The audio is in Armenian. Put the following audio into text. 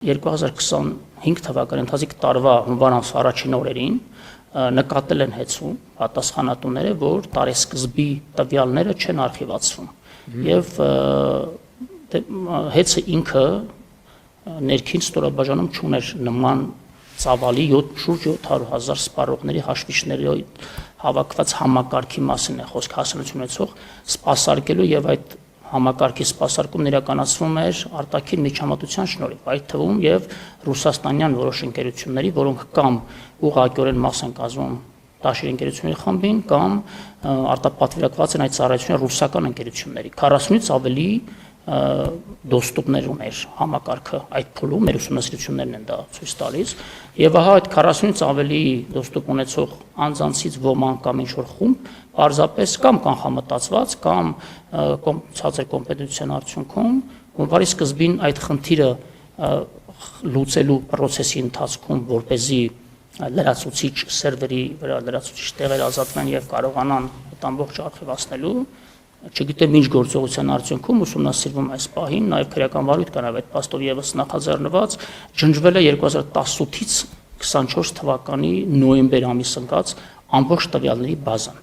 2025 թվականի ընթացիկ տարվա հունվար ամսվա առաջին օրերին նկատել են հեցում պատասխանատուները, որ տարեսկզբի տվյալները չեն արխիվացվում եւ հեցը ինքը ներքին ստորաբաժանում չուներ նման ծավալի շուրջ 700,000 սպառողների հաշվիչների հավաքված համակարգի մասին է խոսք հասարակություն ունեցող սպասարկելու եւ այդ համակարգի սպասարկումն իրականացվում էր արտաքին միջամտության շնորհիվ, այդ թվում եւ ռուսաստանյան որոշ ընկերությունների, որոնք կամ ուղղակիորեն մաս են կազմում դաշինք ընկերությունների խմբին կամ արտապատվիրակված են այդ ծառայությունը ռուսական ընկերությունների 40-ից ավելի դոստուպներ ուներ համակարգը այդ փուլում մեր ուսումնասիրություններն են դա ցույց տալիս եւ ահա այդ 40-ից ավելի դոստուպ ունեցող անձանցից ոմանք կամ ինչ-որ խումբ պարզապես կամ կանխամտածված կամ ցածր կոմպետենտության արդյունքում հունվարի սկզբին այդ խնդիրը լուծելու process-ի ընթացքում որպեսզի լրացուցիչ սերվերի վրա լրացուցիչ տեղեր ազատվեն եւ կարողանան այդ ամբողջ արխիվացնելու չգիտեմ ինչ գործողության արդյունքում ուսումնասիրվում այս պահին նաև քրեական վարույթ կան այդ փաստով եւս նախաձեռնված ջնջվել է 2018-ից 24 թվականի նոյեմբեր ամիս ընկած ամբողջ տվյալների բազան